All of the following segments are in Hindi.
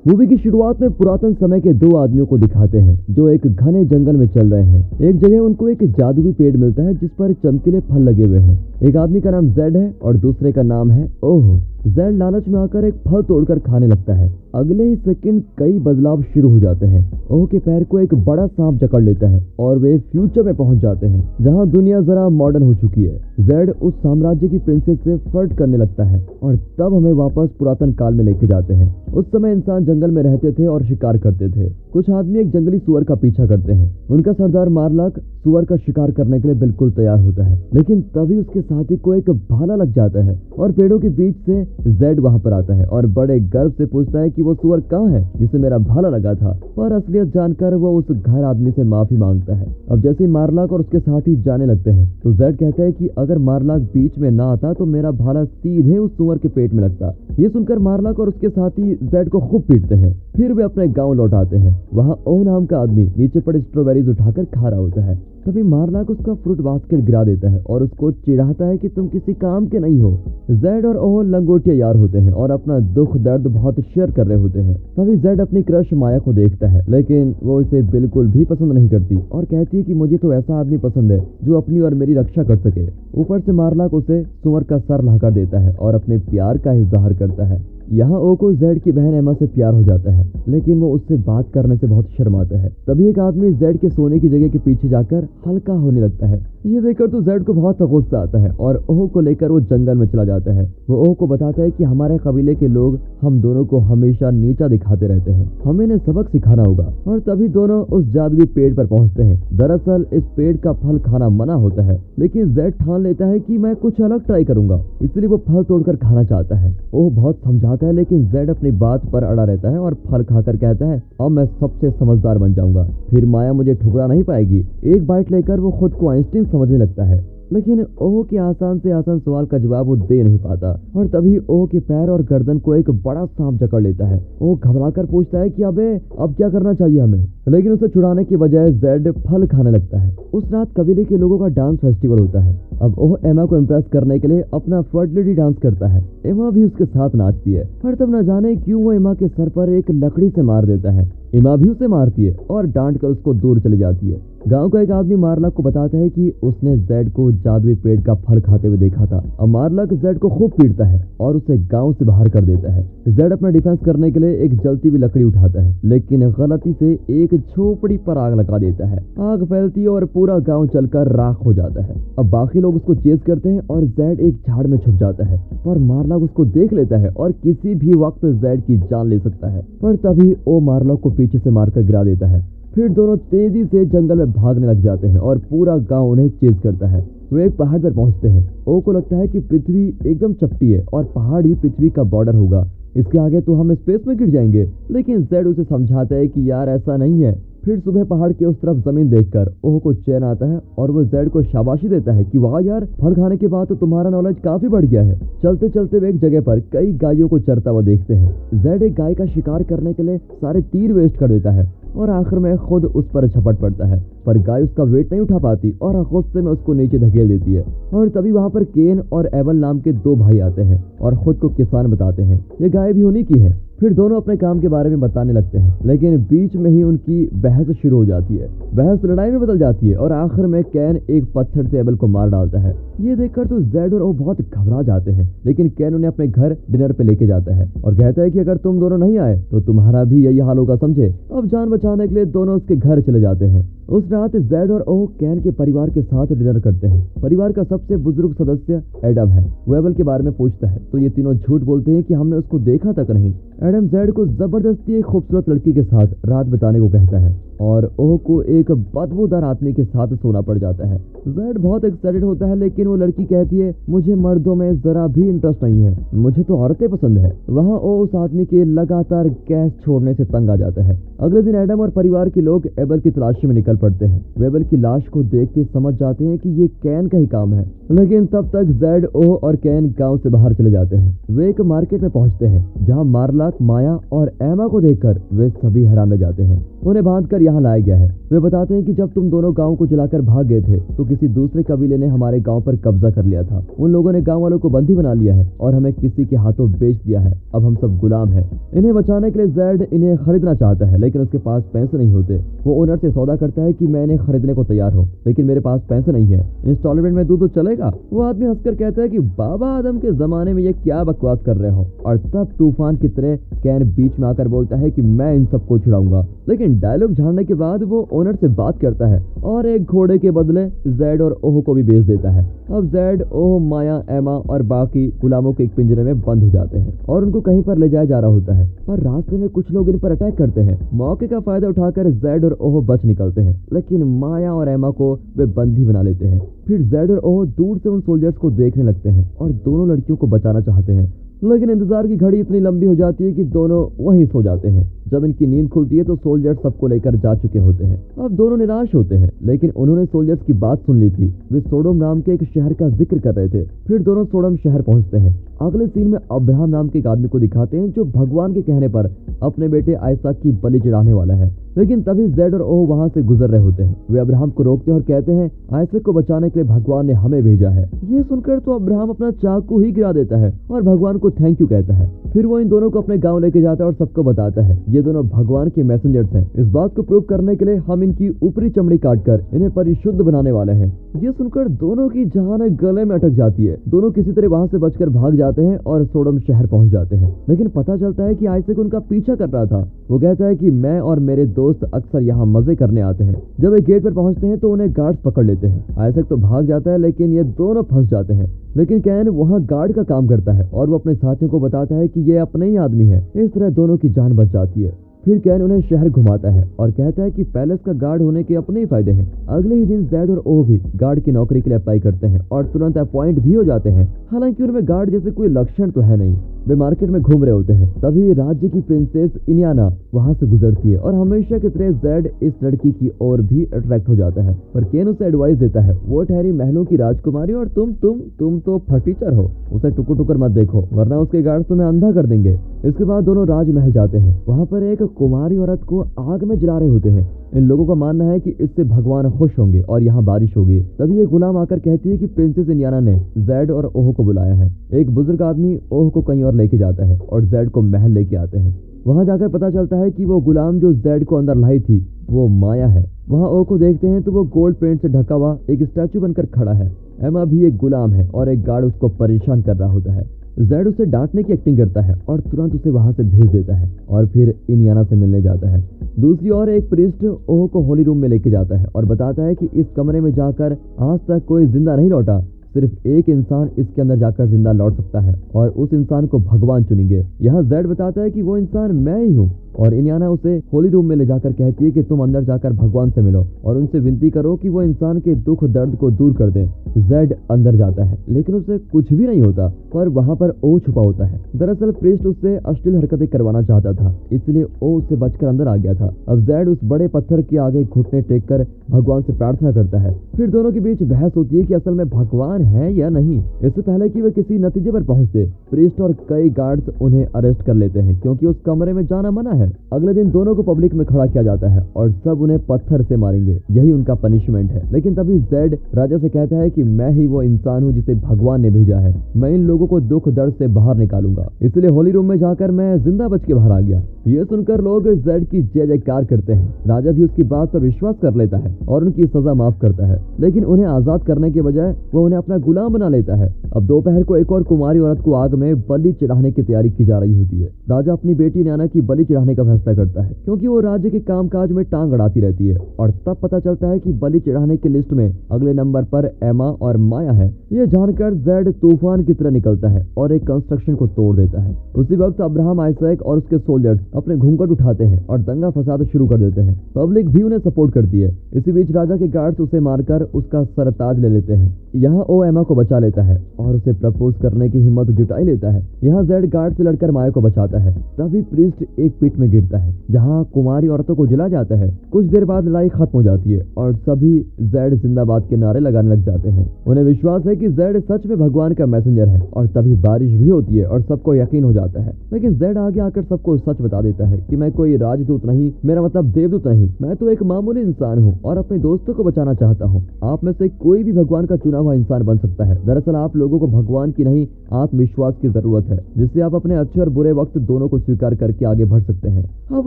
मूवी की शुरुआत में पुरातन समय के दो आदमियों को दिखाते हैं जो एक घने जंगल में चल रहे हैं। एक जगह उनको एक जादुई पेड़ मिलता है जिस पर चमकीले फल लगे हुए हैं। एक आदमी का नाम जेड है और दूसरे का नाम है ओह। जेड लालच में आकर एक फल तोड़कर खाने लगता है। अगले ही सेकंड कई बदलाव शुरू हो जाते हैं। ओह के पैर को एक बड़ा सांप जकड़ लेता है और वे फ्यूचर में पहुंच जाते हैं जहां दुनिया जरा मॉडर्न हो चुकी है। जेड उस साम्राज्य की प्रिंसेस से फ्लर्ट करने लगता है और तब हमें वापस पुरातन काल में लेके जाते हैं। उस समय इंसान जंगल में रहते थे और शिकार करते थे। कुछ आदमी एक जंगली सुअर का पीछा करते हैं। उनका सरदार मार्लाक सुअर का शिकार करने के लिए बिल्कुल तैयार होता है, लेकिन तभी उसके साथी को एक भाला लग जाता है और पेड़ों के बीच से जेड वहां पर आता है और बड़े गर्व से पूछता है कि वो सुअर कहाँ है जिसे मेरा भाला लगा था। पर असलियत जानकर वो उस घायल आदमी से माफी मांगता है। अब जैसे ही मार्लाक और उसके साथी जाने लगते हैं तो जेड कहता है कि अगर मार्लाक बीच में ना आता तो मेरा भाला सीधे उस सुअर के पेट में लगता। ये सुनकर मार्लाक और उसके साथी जेड को खूब पीटते हैं। फिर वे अपने गांव लौट आते हैं। वहां ओह नाम का आदमी नीचे पड़े स्ट्रॉबेरीज उठाकर खा रहा होता है। तभी मार्लाक उसका फ्रूट बास्केट गिरा देता है और उसको चिढ़ाता है कि तुम किसी काम के नहीं हो। जेड और ओह लंगोटिया यार होते हैं और अपना दुख दर्द बहुत शेयर कर रहे होते हैं। तभी जेड अपनी क्रश माया को देखता है, लेकिन वो इसे बिल्कुल भी पसंद नहीं करती और कहती है कि मुझे तो ऐसा आदमी पसंद है जो अपनी और मेरी रक्षा कर सके। ऊपर से मार्लाक उसे सुअर का सर लाकर देता है और अपने प्यार का इजहार करता है। यहाँ ओ को जेड की बहन एमा से प्यार हो जाता है, लेकिन वो उससे बात करने से बहुत शर्माता है। तभी एक आदमी जेड के सोने की जगह के पीछे जाकर हल्का होने लगता है। ये देखकर तो जेड को बहुत गुस्सा आता है और ओह को लेकर वो जंगल में चला जाता है। वो ओह को बताता है कि हमारे कबीले के लोग हम दोनों को हमेशा नीचा दिखाते रहते हैं, हमें इन्हें सबक सिखाना होगा। और तभी दोनों उस जादुई पेड़ पर पहुंचते हैं। दरअसल इस पेड़ का फल खाना मना होता है, लेकिन जेड ठान लेता है कि मैं कुछ अलग ट्राई करूंगा, इसलिए वो फल तोड़कर खाना चाहता है। ओह बहुत समझाता है, लेकिन जेड अपनी बात पर अड़ा रहता है और फल खाकर कहता है अब मैं सबसे समझदार बन जाऊंगा, फिर माया मुझे ठुकरा नहीं पाएगी। एक बाइट लेकर वो खुद को आइंस्टीन समझने लगता है, लेकिन ओह के आसान से आसान सवाल का जवाब वो दे नहीं पाता। और तभी ओह के पैर और गर्दन को एक बड़ा सांप जकड़ लेता है। ओह घबराकर पूछता है कि अबे अब क्या करना चाहिए हमें, लेकिन उसे छुड़ाने की बजाय जेड फल खाने लगता है। उस रात कबीले के लोगों का डांस फेस्टिवल होता है। अब ओह एमा को इम्प्रेस करने के लिए अपना फर्टिलिटी डांस करता है। एमा भी उसके साथ नाचती है, पर तब न जाने क्यों वो एमा के सर पर एक लकड़ी से मार देता है। एमा भी उसे मारती है और डांट कर उसको दूर चली जाती है। गांव का एक आदमी मार्लाक को बताता है कि उसने जेड को जादुई पेड़ का फल खाते हुए देखा था। अब मार्लाक जेड को खूब पीटता है और उसे गांव से बाहर कर देता है। जेड अपना डिफेंस करने के लिए एक जलती हुई लकड़ी उठाता है, लेकिन गलती से एक झोपड़ी पर आग लगा देता है। आग फैलती है और पूरा गांव जलकर राख हो जाता है। अब बाकी लोग उसको चेस करते हैं और जेड एक झाड़ में छुप जाता है, पर मार्लाक उसको देख लेता है और किसी भी वक्त जेड की जान ले सकता है। पर तभी वो मार्लाक को पीछे से मारकर गिरा देता है। फिर दोनों तेजी से जंगल में भागने लग जाते हैं और पूरा गांव उन्हें चेज करता है। वे एक पहाड़ पर पहुंचते हैं। ओ को लगता है कि पृथ्वी एकदम चपटी है और पहाड़ ही पृथ्वी का बॉर्डर होगा, इसके आगे तो हम स्पेस में गिर जाएंगे। लेकिन जेड उसे समझाता है कि यार ऐसा नहीं है। फिर सुबह पहाड़ के उस तरफ जमीन देखकर ओह को चैन आता है और वो जेड को शाबाशी देता है कि वाह यार, फल खाने के बाद तो तुम्हारा नॉलेज काफी बढ़ गया है। चलते चलते वे एक जगह पर कई गायों को चरता हुआ देखते हैं। जेड एक गाय का शिकार करने के लिए सारे तीर वेस्ट कर देता है और आखिर में खुद उस पर झपट पड़ता है, पर गाय उसका वेट नहीं उठा पाती और गुस्से में उसको नीचे धकेल देती है। और तभी वहां पर केन और एबल नाम के दो भाई आते हैं और खुद को किसान बताते हैं। ये गाय भी उन्हीं की है। फिर दोनों अपने काम के बारे में बताने लगते हैं, लेकिन बीच में ही उनकी बहस शुरू हो जाती है। बहस लड़ाई में बदल जाती है और आखिर में कैन एक पत्थर से एबल को मार डालता है। ये देखकर तो जेड और ओ बहुत घबरा जाते हैं, लेकिन कैन उन्हें अपने घर डिनर पे लेके जाता है और कहता है कि अगर तुम दोनों नहीं आए तो तुम्हारा भी यही हाल होगा, समझे। अब जान बचाने के लिए दोनों उसके घर चले जाते हैं। उस रात जेड और ओह कैन के परिवार के साथ डिनर करते हैं। परिवार का सबसे बुजुर्ग सदस्य एडम है। वो एबल के बारे में पूछता है तो ये तीनों झूठ बोलते हैं कि हमने उसको देखा तक नहीं। एडम जेड को जबरदस्ती एक खूबसूरत लड़की के साथ रात बिताने को कहता है और ओह को एक बदबूदार आदमी के साथ सोना पड़ जाता है। जेड बहुत एक्साइटेड होता है, लेकिन वो लड़की कहती है मुझे मर्दों में जरा भी इंटरेस्ट नहीं है, मुझे तो औरतें पसंद है। वहाँ ओ उस आदमी के लगातार गैस छोड़ने से तंग आ जाता है। अगले दिन एडम और परिवार के लोग एबल की तलाशी में निकल पड़ते हैं। वे एबल की लाश को देखते समझ जाते हैं कि ये कैन का ही काम है, लेकिन तब तक जेड ओह और कैन गांव से बाहर चले जाते हैं। वे एक मार्केट में पहुंचते हैं जहां मार्लाक, माया और एमा को देखकर वे सभी हैरान रह जाते हैं। उन्हें बांधकर यहाँ लाया गया है। वे बताते हैं कि जब तुम दोनों गांव को जलाकर भाग गए थे तो किसी दूसरे कबीले ने हमारे गांव पर कब्जा कर लिया था। उन लोगों ने गांव वालों को बंदी बना लिया है और हमें किसी के हाथों बेच दिया है। अब हम सब गुलाम हैं। इन्हें बचाने के लिए जेड इन्हें खरीदना चाहता है, लेकिन उसके पास पैसे नहीं होते। वो ओनर से सौदा करता है कि मैं इन्हें खरीदने को तैयार हूँ, लेकिन मेरे पास पैसे नहीं है। इंस्टॉलमेंट में दूं तो चलेगा? वो आदमी हंसकर कहता है कि बाबा आदम के जमाने में ये क्या बकवास कर रहे हो। और तब तूफान की तरह कैन बीच में आकर बोलता है कि मैं इन सबको छुड़ाऊंगा। लेकिन डायलॉग झाड़ने के बाद वो ओनर से बात करता है और एक घोड़े के बदले जेड और ओह को भी बेच देता है। अब जेड, ओह, माया, एमा और बाकी गुलामों के एक पिंजरे में बंद हो जाते हैं और उनको कहीं पर ले जाया जा रहा होता है, पर रास्ते में कुछ लोग इन पर अटैक करते हैं। मौके का फायदा उठाकर जेड और ओह बच निकलते हैं, लेकिन माया और एमा को वे बंदी बना लेते हैं। फिर जेड और ओह दूर से उन सोल्जर्स को देखने लगते हैं और दोनों लड़कियों को बचाना चाहते हैं, लेकिन इंतजार की घड़ी इतनी लंबी हो जाती है कि दोनों वहीं सो जाते हैं। जब इनकी नींद खुलती है तो सोल्जर्स सबको लेकर जा चुके होते हैं। अब दोनों निराश होते हैं, लेकिन उन्होंने सोल्जर्स की बात सुन ली थी। वे सोडोम नाम के एक शहर का जिक्र कर रहे थे। फिर दोनों सोडोम शहर पहुंचते हैं। अगले सीन में अब्राहम नाम के एक आदमी को दिखाते हैं जो भगवान के कहने पर अपने बेटे आइसक की बलि चढ़ाने वाला है। लेकिन तभी जेड और ओह वहां से गुजर रहे होते हैं। वे अब्राहम को रोकते हैं और कहते हैं आइसक को बचाने के लिए भगवान ने हमें भेजा है। ये सुनकर तो अब्राहम अपना चाकू ही गिरा देता है और भगवान को थैंक यू कहता है। फिर वो इन दोनों को अपने गांव लेके जाता है और सबको बताता है ये दोनों भगवान के मैसेंजर्स हैं। इस बात को प्रूव करने के लिए हम इनकी ऊपरी चमड़ी काटकर इन्हें परिशुद्ध बनाने वाले हैं। ये सुनकर दोनों की जान गले में अटक जाती है। दोनों किसी तरह वहां से बचकर भाग जाते हैं और सोडम शहर पहुंच जाते हैं। लेकिन पता चलता है कि आइसक उनका पीछा कर रहा था। वो कहता है कि मैं और मेरे दोस्त अक्सर यहाँ मजे करने आते हैं। जब वे गेट पर पहुंचते हैं तो उन्हें गार्ड्स पकड़ लेते हैं। आइसक तो भाग जाता है, लेकिन ये दोनों फंस जाते हैं। लेकिन कैन वहाँ गार्ड का काम करता है और वो अपने साथियों को बताता है कि ये अपने ही आदमी है। इस तरह दोनों की जान बच जाती है। फिर कैन उन्हें शहर घुमाता है और कहता है कि पैलेस का गार्ड होने के अपने ही फायदे हैं। अगले ही दिन जेड और ओह भी गार्ड की नौकरी के लिए अप्लाई करते हैं और तुरंत अपॉइंट भी हो जाते हैं। हालांकि उनमें गार्ड जैसे कोई लक्षण तो है नहीं। वे मार्केट में घूम रहे होते हैं, तभी राज्य की प्रिंसेस इनियाना वहां से गुजरती है और हमेशा की तरह जेड इस लड़की की ओर भी अट्रैक्ट हो जाता है। पर केन उसे एडवाइस देता है वो ठहरी महलों की राजकुमारी और तुम तो फटीचर हो। उसे टुकुर टुकुर मत देखो, वरना उसके गार्ड तुम्हें अंधा कर देंगे। इसके बाद दोनों राजमहल जाते हैं। वहाँ पर एक कुमारी औरत को आग में जला रहे होते हैं। इन लोगों का मानना है कि इससे भगवान खुश होंगे और यहाँ बारिश होगी। तभी एक गुलाम आकर कहती है कि प्रिंसेस इनियाना ने जेड और ओह को बुलाया है। एक बुजुर्ग आदमी ओह को कहीं और लेके जाता है और जेड को महल लेके आते हैं। वहां जाकर पता चलता है कि वो गुलाम जो जेड को अंदर लाई थी वो माया है। वहां ओह को देखते हैं तो वो गोल्ड पेंट से ढका हुआ एक स्टैचू बनकर खड़ा है। एमा भी एक गुलाम है और एक गार्ड उसको परेशान कर रहा होता है। जेड उसे डांटने की एक्टिंग करता है और तुरंत उसे वहां से भेज देता है और फिर इनियाना से मिलने जाता है। दूसरी ओर एक प्रीस्ट ओह को होली रूम में लेके जाता है और बताता है कि इस कमरे में जाकर आज तक कोई जिंदा नहीं लौटा। सिर्फ एक इंसान इसके अंदर जाकर जिंदा लौट सकता है और उस इंसान को भगवान चुनेंगे। यहाँ जेड बताता है कि वो इंसान मैं ही हूँ और इनियाना उसे होली रूम में ले जाकर कहती है कि तुम अंदर जाकर भगवान से मिलो और उनसे विनती करो कि वो इंसान के दुख दर्द को दूर कर दें। जेड अंदर जाता है, लेकिन उसे कुछ भी नहीं होता, पर वहाँ पर ओह छुपा होता है। दरअसल प्रीस्ट उससे अश्लील हरकतें करवाना चाहता था, इसलिए ओह उससे बचकर अंदर आ गया था। अब जेड उस बड़े पत्थर के आगे घुटने टेक कर भगवान से प्रार्थना करता है। फिर दोनों के बीच बहस होती है कि असल में भगवान है या नहीं। इससे पहले कि वे किसी नतीजे पर पहुंचते, प्रीस्ट और कई गार्ड्स उन्हें अरेस्ट कर लेते हैं क्योंकि उस कमरे में जाना मना है। अगले दिन दोनों को पब्लिक में खड़ा किया जाता है और सब उन्हें पत्थर से मारेंगे, यही उनका पनिशमेंट है। लेकिन तभी जेड राजा से कहता है कि मैं ही वो इंसान हूँ जिसे भगवान ने भेजा है। मैं इन लोगों को दुख दर्द से बाहर निकालूंगा। इसलिए होली रूम में जाकर मैं जिंदा बच के बाहर आ गया। ये सुनकर लोग जेड की जय जयकार करते हैं। राजा भी उसकी बात पर विश्वास कर लेता है और उनकी सजा माफ करता है, लेकिन उन्हें आजाद करने के बजाय वो उन्हें अपना गुलाम बना लेता है। अब दोपहर को एक और कुमारी औरत को आग में बलि चढ़ाने की तैयारी की जा रही होती है। राजा अपनी बेटी इनियाना की बलि चढ़ाने का फैसला करता है क्योंकि वो राज्य के कामकाज में टांग अड़ाती रहती है। और तब पता चलता है कि बलि चढ़ाने की लिस्ट में अगले नंबर पर एमा और माया है। ये जानकर जेड तूफान की तरह निकलता है और एक कंस्ट्रक्शन को तोड़ देता है। उसी वक्त अब्राहम, आइसैक और उसके सोल्जर्स अपने घूंघट उठाते हैं और दंगा फसाद शुरू कर देते हैं। पब्लिक भी उन्हें सपोर्ट करती है। इसी बीच राजा के गार्ड्स उसे मारकर उसका सरताज ले लेते हैं। यहाँ ओ वो एमा को बचा लेता है और उसे प्रपोज करने की हिम्मत जुटाई लेता है। यहाँ जेड गार्ड से लड़कर माया को बचाता है। तभी प्रीस्ट एक पिट में गिरता है जहाँ कुमारी औरतों को जला जाता है। कुछ देर बाद लड़ाई खत्म हो जाती है और सभी जेड जिंदाबाद के नारे लगाने लग जाते हैं। उन्हें विश्वास है कि जेड सच में भगवान का मैसेंजर है और तभी बारिश भी होती है और सबको यकीन हो जाता है। लेकिन जेड आगे आकर सबको सच बता देता है कि मैं कोई राजदूत नहीं, मेरा मतलब देवदूत नहीं, मैं तो एक मामूली इंसान हूँ और अपने दोस्तों को बचाना चाहता हूँ। आप में से कोई भी भगवान का चुना हुआ इंसान बन सकता है। दरअसल आप लोगों को भगवान की नहीं, आत्मविश्वास की जरूरत है, जिससे आप अपने अच्छे और बुरे वक्त दोनों को स्वीकार करके आगे बढ़ सकते हैं। अब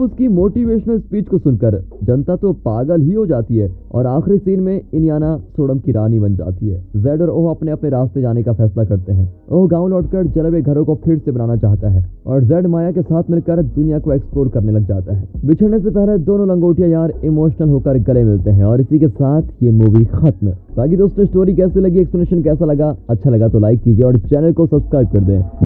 उसकी मोटिवेशनल स्पीच को सुनकर जनता तो पागल ही हो जाती है और आखिरी सीन में इनियाना सोडम की रानी बन जाती है। जेड और ओह अपने अपने रास्ते जाने का फैसला करते हैं। ओह गांव लौटकर जले हुए घरों को फिर से बनाना चाहता है और जेड माया के साथ मिलकर दुनिया को एक्सप्लोर करने लग जाता है। बिछड़ने से पहले दोनों लंगोटिया यार इमोशनल होकर गले मिलते हैं और इसी के साथ ये मूवी खत्म। बाकी दोस्तों स्टोरी कैसी लगी, एक्सप्लेनेशन कैसा लगा, अच्छा लगा तो लाइक कीजिए और चैनल को सब्सक्राइब कर दें।